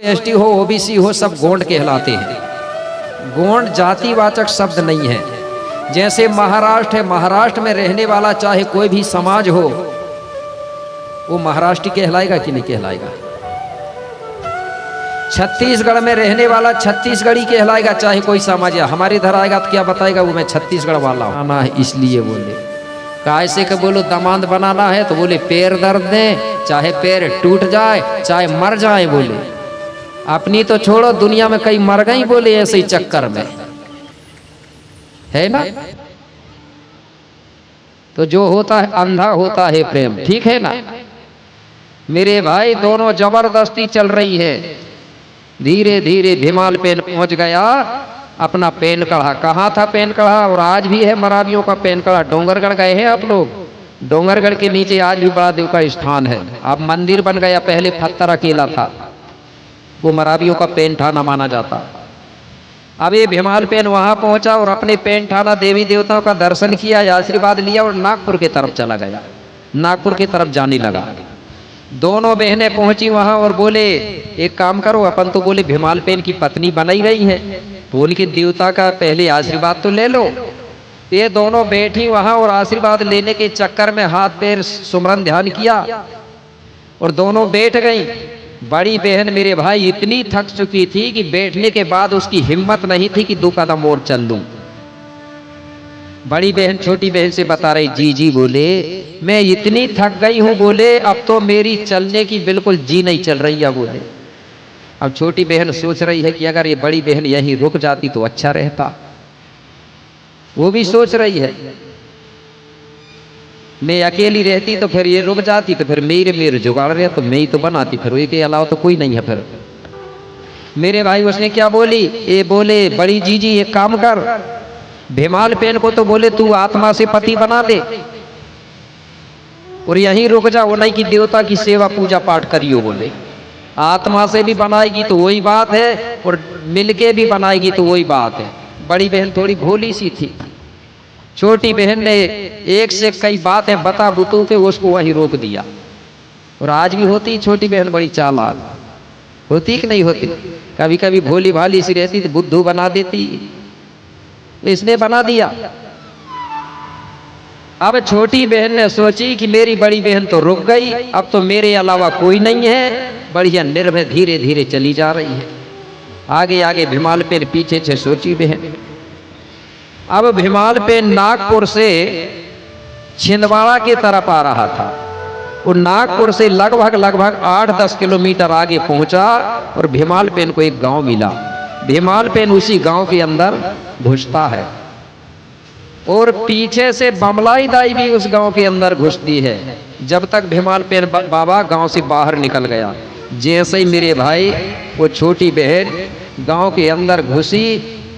ST हो, OBC हो, सब गोंड कहलाते हैं। गोंड जातिवाचक शब्द नहीं है। जैसे महाराष्ट्र है, महाराष्ट्र में रहने वाला चाहे कोई भी समाज हो, वो महाराष्ट्री कहलाएगा कि नहीं कहलाएगा। छत्तीसगढ़ में रहने वाला छत्तीसगढ़ी कहलाएगा, चाहे कोई समाज है। हमारे इधर आएगा तो क्या बताएगा, वो मैं छत्तीसगढ़ वाला हूं। आना है इसलिए बोले, कैसे के बोलो दामाद बनाना है तो बोले पैर दर्द दे, चाहे पैर टूट जाए, चाहे मर जाए। बोले अपनी तो छोड़ो, दुनिया में कई मर गई बोले ऐसे ही चक्कर में, है ना। तो जो होता है अंधा होता है प्रेम, ठीक है ना मेरे भाई। दोनों जबरदस्ती चल रही है। धीरे धीरे भीमाल पेन पहुंच गया। अपना पेन कढ़ा, कहाँ था पेन कढ़ा, और आज भी है मराबियों का पेन कढ़ा। डोंगरगढ़ गए हैं आप लोग? डोंगरगढ़ के नीचे आज भी बड़ा देव का स्थान है। अब मंदिर बन गया, पहले पत्थर अकेला था। वो मराबियों का पेन ठाना माना जाता। अब ये भीमाल पेन वहां पहुंचा और अपने पेन ठाना देवी देवताओं का दर्शन किया, आशीर्वाद लिया और नागपुर की तरफ चला गया। नागपुर की तरफ जाने लगा। दोनों बहनें पहुंची वहां और बोले एक काम करो, अपन तो बोले भीमाल पेन की पत्नी बनाई गई है, बोल के देवता का पहले आशीर्वाद तो ले लो। ये दोनों बैठी वहां और आशीर्वाद लेने के चक्कर में हाथ पैर सुमरन ध्यान किया और दोनों बैठ गई। बड़ी बहन मेरे भाई इतनी थक चुकी थी कि बैठने के बाद उसकी हिम्मत नहीं थी कि 2 कदम और चल लूं। बड़ी बहन छोटी बहन से बता रही, जी जी बोले मैं इतनी थक गई हूं, बोले अब तो मेरी चलने की बिल्कुल जी नहीं चल रही है। बोले अब छोटी बहन सोच रही है कि अगर ये बड़ी बहन यहीं रुक जाती तो अच्छा रहता। वो भी सोच रही है मैं अकेली रहती तो फिर ये रुक जाती तो फिर मेरे जुगाड़ रहे तो मैं ही तो बनाती, फिर ये के अलावा तो कोई नहीं है। फिर मेरे भाई उसने क्या बोली, ये बोले बड़ी जीजी एक काम कर, भीमाल पेन को तो बोले तू आत्मा से पति बना दे और यहीं रुक जा। वो नहीं कि देवता की सेवा पूजा पाठ करियो, बोले आत्मा से भी बनाएगी तो वही बात है और मिलके भी बनाएगी तो वही बात है। बड़ी बहन थोड़ी भोली सी थी। छोटी बहन ने एक से कई बातें बता बुतू के उसको वहीं रोक दिया। और आज भी होती छोटी बहन बड़ी चालाक होती कि नहीं होती, कभी कभी भोली भाली सी रहती तो बुद्धू बना देती, इसने बना दिया। अब छोटी बहन ने सोची कि मेरी बड़ी बहन तो रुक गई, अब तो मेरे अलावा कोई नहीं है। बढ़िया निर्भय धीरे धीरे चली जा रही है। आगे आगे भीमाल पेन पीछे से सोची बहन। अब भीमाल पेन नागपुर से छिंदवाड़ा की तरफ आ रहा था और नागपुर से लगभग 8-10 किलोमीटर आगे पहुंचा और भीमाल पेन को एक गांव मिला। भीमाल पेन उसी गांव के अंदर घुसता है और पीछे से बमलाई दाई भी उस गांव के अंदर घुसती है। जब तक भीमाल पेन बाबा गांव से बाहर निकल गया, जैसे ही मेरे भाई वो छोटी बहन गांव के अंदर घुसी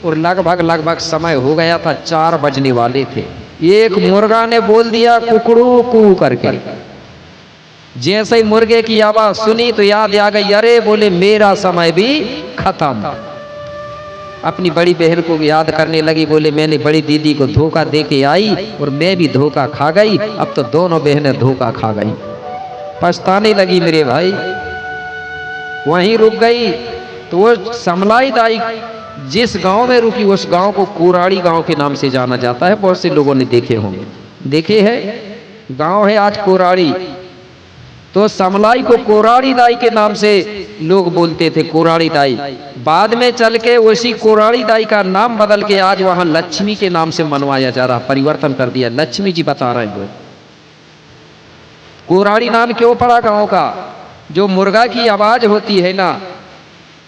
और लगभग समय हो गया था, 4 बजने वाले थे। एक मुर्गा ने बोल दिया कुकड़ू कू करके। जैसे ही मुर्गे की आवाज सुनी तो याद आ गई, अरे बोले मेरा समय भी खत्म। अपनी बड़ी बहन को याद करने लगी, बोले मैंने बड़ी दीदी को धोखा दे के आई और मैं भी धोखा खा गई, अब तो दोनों बहनें धोखा खा गई। पछताने लगी मेरे भाई, वहीं रुक गई। तो वो समलाई दाई जिस गांव में रुकी उस गांव को कोराड़ी गांव के नाम से जाना जाता है। बहुत से लोगों ने देखे होंगे, देखे हैं गांव है आज कोराड़ी। तो समलाई को कोराड़ी दाई के नाम से लोग बोलते थे, कोराड़ी दाई। बाद में चल के उसी कोराड़ी दाई का नाम बदल के आज वहां लक्ष्मी के नाम से मनवाया जा रहा, परिवर्तन कर दिया। लक्ष्मी जी बता रहे हैं कोराड़ी नाम क्यों पड़ा गांव का। जो मुर्गा की आवाज होती है ना,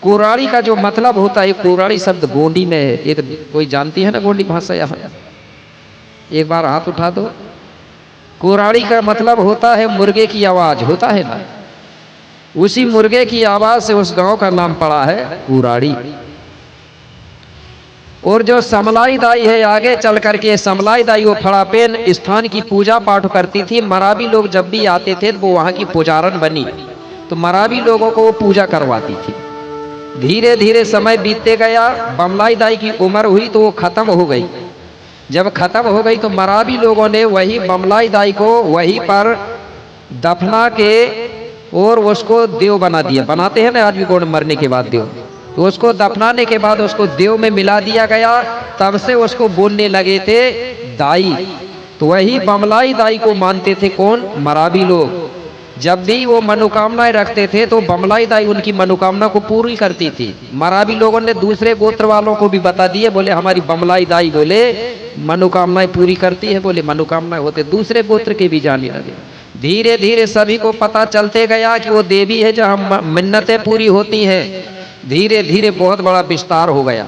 कोराड़ी का जो मतलब होता है, कोराड़ी शब्द गोंडी में है। एक कोई जानती है ना गोंडी भाषा, यहाँ एक बार हाथ उठा दो। कोराड़ी का मतलब होता है मुर्गे की आवाज, होता है ना, उसी मुर्गे की आवाज से उस गांव का नाम पड़ा है कोराड़ी। और जो समलाई दाई है, आगे चल करके समलाई दाई वो फड़ापेन स्थान की पूजा पाठ करती थी। मराबी लोग जब भी आते थे तो वो वहां की पुजारन बनी, तो मराबी लोगों को वो पूजा करवाती थी। धीरे धीरे समय बीतते गया, बमलाई दाई की उम्र हुई तो वो खत्म हो गई। जब खत्म हो गई तो मराबी लोगों ने वही बमलाई दाई को वहीं पर दफना के और उसको देव बना दिया। बनाते हैं ना आज भी गोंड मरने के बाद देव। तो उसको दफनाने के बाद उसको देव में मिला दिया गया। तब से उसको बोलने लगे थे दाई। तो वही बमलाई दाई को मानते थे कौन? मरावी लोग। जब भी वो मनोकामनाएं रखते थे तो बमलाई दाई उनकी मनोकामना को पूरी करती थी। मरावी लोगों ने दूसरे गोत्र वालों को भी बता दिए, बोले हमारी बमलाई दाई बोले मनोकामनाएं पूरी करती है, बोले मनोकामनाएं होते। दूसरे गोत्र के भी जाने लगे। धीरे धीरे सभी को पता चलते गया कि वो देवी है जहाँ मिन्नतें पूरी होती हैं। धीरे धीरे बहुत बड़ा विस्तार हो गया।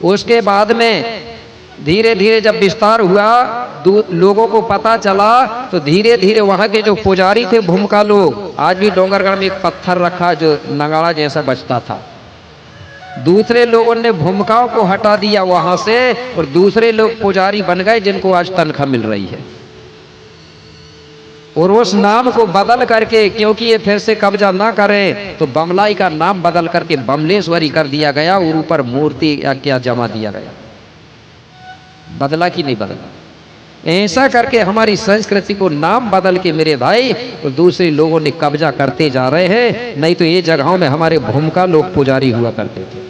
उसके बाद में धीरे धीरे जब विस्तार हुआ, लोगों को पता चला, तो धीरे धीरे वहाँ के जो पुजारी थे भूमिका लोग, आज भी डोंगरगढ़ में एक पत्थर रखा जो नगाड़ा जैसा बजता था। दूसरे लोगों ने भूमिकाओं को हटा दिया वहाँ से और दूसरे लोग पुजारी बन गए जिनको आज तनख्वाह मिल रही है। और उस नाम को बदल करके, क्योंकि ये फिर से कब्जा ना करें, तो बमलाई का नाम बदल करके बमलेश्वरी कर दिया गया और ऊपर मूर्ति या क्या जमा दिया गया। बदला कि नहीं बदला? ऐसा करके हमारी संस्कृति को नाम बदल के मेरे भाई और दूसरे लोगों ने कब्जा करते जा रहे हैं। नहीं तो ये जगहों में हमारे भूमिका लोग पुजारी हुआ करते थे।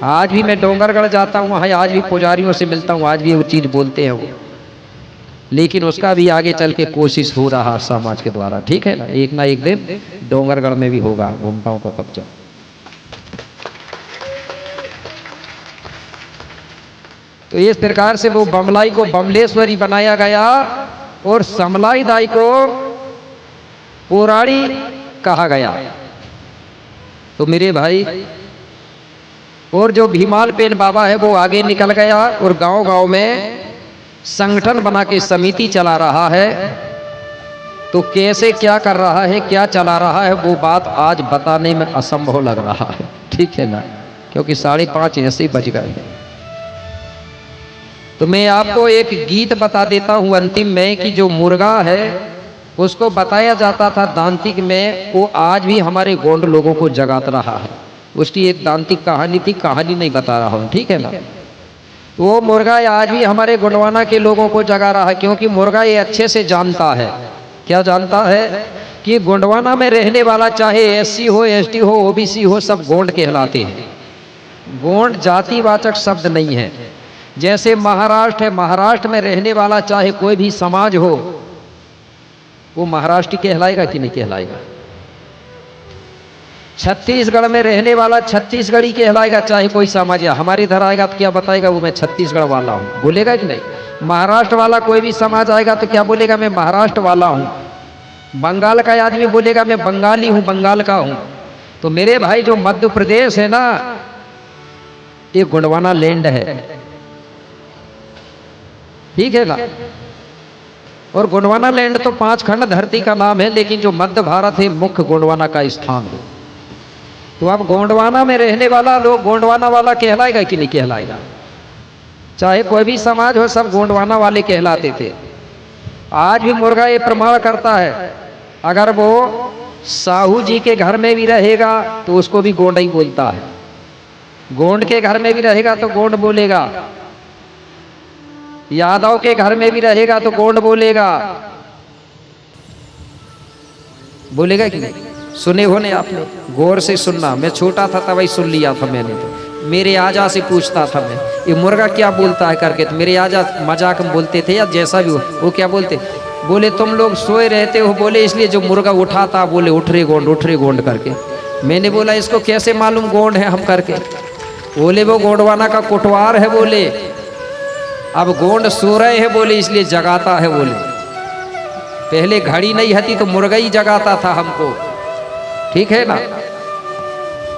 आज भी मैं डोंगरगढ़ जाता हूँ, वहाँ आज भी पुजारियों से मिलता हूँ, आज भी वो चीज़ बोलते हैं वो। लेकिन उसका भी आगे चल के कोशिश हो रहा समाज के द्वारा, ठीक है ना। एक ना एक दिन डोंगरगढ़ में भी होगा भूमिकाओं का कब्जा। तो इस प्रकार से वो बमलाई को बमलेश्वरी बनाया गया और समलाई दाई को पुराणी कहा गया। तो मेरे भाई, और जो भीमालपेन बाबा है वो आगे निकल गया और गांव-गांव में संगठन बना के समिति चला रहा है। तो कैसे क्या कर रहा है, क्या चला रहा है, वो बात आज बताने में असंभव लग रहा है, ठीक है ना, क्योंकि 5:30 ऐसे ही बज गए। तो मैं आपको एक गीत बता देता हूँ अंतिम में कि जो मुर्गा है उसको बताया जाता था दांतिक में, वो आज भी हमारे गोंड लोगों को जगाता रहा है। उसकी एक दांतिक कहानी थी, कहानी नहीं बता रहा हूँ, ठीक है ना। तो वो मुर्गा आज भी हमारे गोंडवाना के लोगों को जगा रहा है, क्योंकि मुर्गा ये अच्छे से जानता है। क्या जानता है? कि गोंडवाना में रहने वाला चाहे SC हो, ST हो, OBC हो, सब गोंड कहलाते हैं। गोंड जातिवाचक शब्द नहीं है। जैसे महाराष्ट्र है, महाराष्ट्र में रहने वाला चाहे कोई भी समाज हो, वो महाराष्ट्री कहलाएगा कि नहीं कहलाएगा। छत्तीसगढ़ में रहने वाला छत्तीसगढ़ी कहलाएगा चाहे कोई समाज। या हमारे इधर आएगा तो क्या बताएगा वो मैं छत्तीसगढ़ वाला हूँ, बोलेगा कि नहीं। महाराष्ट्र वाला कोई भी समाज आएगा तो क्या बोलेगा, मैं महाराष्ट्र वाला हूँ। बंगाल का आदमी बोलेगा मैं बंगाली हूँ, बंगाल का हूँ। तो मेरे भाई जो मध्य प्रदेश है ना, ये गोंडवाना लैंड है, ठीक है ना। और गोंडवाना लैंड तो 5 खंड धरती का नाम है, लेकिन जो मध्य भारत है मुख्य गोंडवाना का स्थान है। तो अब गोंडवाना में रहने वाला लोग गोंडवाना वाला कहलाएगा कि नहीं कहलाएगा। चाहे कोई भी समाज हो, सब गोंडवाना वाले कहलाते थे। आज भी मुर्गा ये प्रमाण करता है, अगर वो साहू जी के घर में भी रहेगा तो उसको भी गोंड ही बोलता है। गोंड के घर में भी रहेगा तो गोंड बोलेगा, यादव के घर में भी रहेगा तो गोंड बोलेगा। बोलेगा कि नहीं? सुने हो ने आपने? गौर से सुनना, मैं छोटा था तब ही सुन लिया था मैंने। तो मेरे आजा से पूछता था मैं, ये मुर्गा क्या बोलता है करके। तो मेरे आजा मजाक में बोलते थे या जैसा भी हो, वो क्या बोलते, बोले तुम लोग सोए रहते हो, बोले इसलिए जो मुर्गा उठाता बोले उठ रे गोंड करके। मैंने बोला इसको कैसे मालूम गोंड है हम करके। बोले वो गोंडवाना का कोटवार है, बोले अब गोंड सो रहे हैं बोले इसलिए जगाता है। बोले पहले घड़ी नहीं हती तो मुर्गा ही जगाता था हमको, ठीक है ना।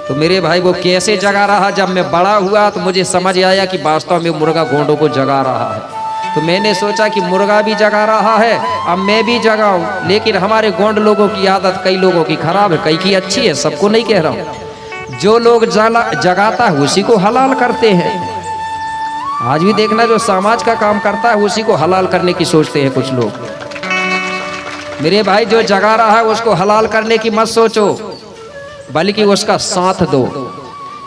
तो मेरे भाई वो कैसे जगा रहा, जब मैं बड़ा हुआ तो मुझे समझ आया कि वास्तव में मुर्गा गोंडों को जगा रहा है। तो मैंने सोचा कि मुर्गा भी जगा रहा है, अब मैं भी जगाऊं। लेकिन हमारे गोंड लोगों की आदत कई लोगों की खराब है, कई की अच्छी है, सबको नहीं कह रहा हूँ। जो लोग जगाता है उसी को हलाल करते हैं। आज भी देखना, जो समाज का काम करता है उसी को हलाल करने की सोचते हैं कुछ लोग। मेरे भाई जो जगा रहा है उसको हलाल करने की मत सोचो, बल्कि उसका साथ दो।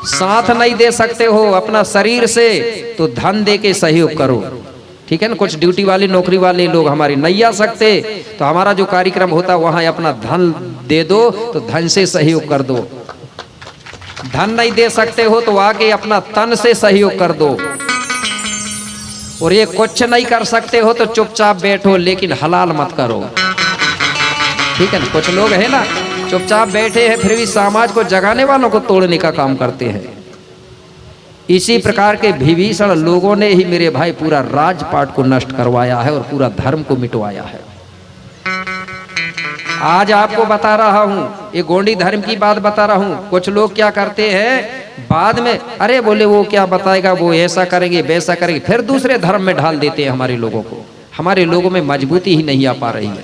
साथ नहीं दे सकते हो अपना शरीर से तो धन दे के सहयोग करो, ठीक है ना। कुछ ड्यूटी वाले नौकरी वाले लोग हमारे नहीं आ सकते, तो हमारा जो कार्यक्रम होता है वहां अपना धन दे दो, तो धन से सहयोग कर दो। धन नहीं दे सकते हो तो आके अपना तन से सहयोग कर दो। और ये कुछ नहीं कर सकते हो तो चुपचाप बैठो, लेकिन हलाल मत करो, ठीक है ना। कुछ लोग है ना चुपचाप बैठे हैं फिर भी समाज को जगाने वालों को तोड़ने का काम करते हैं। इसी प्रकार के विभीषण लोगों ने ही मेरे भाई पूरा राजपाट को नष्ट करवाया है और पूरा धर्म को मिटवाया है। आज आपको बता रहा हूं, ये गोंडी धर्म की बात बता रहा हूं। कुछ लोग क्या करते हैं बाद में, अरे बोले वो क्या बताएगा, वो ऐसा करेंगे वैसा करेंगे, फिर दूसरे धर्म में ढाल देते हैं हमारे लोगों को। हमारे लोगों में मजबूती ही नहीं आ पा रही है।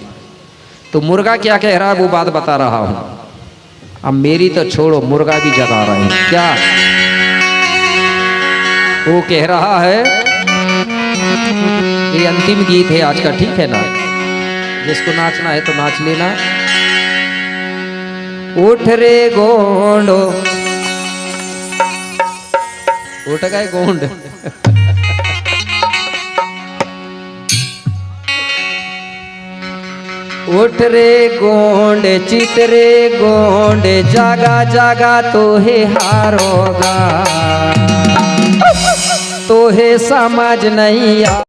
तो मुर्गा क्या कह रहा है वो बात बता रहा हूं। अब मेरी तो छोड़ो, मुर्गा भी जगा रहे हैं क्या। वो कह रहा है, ये अंतिम गीत है आज का, ठीक है ना। जिसको नाचना है तो नाच लेना। उठ रे गोंडो, उठ गए गोंड। उठ रे गोंड चित रे गोंड, जागा जागा तो है हारोगा, तो है समझ नहीं आ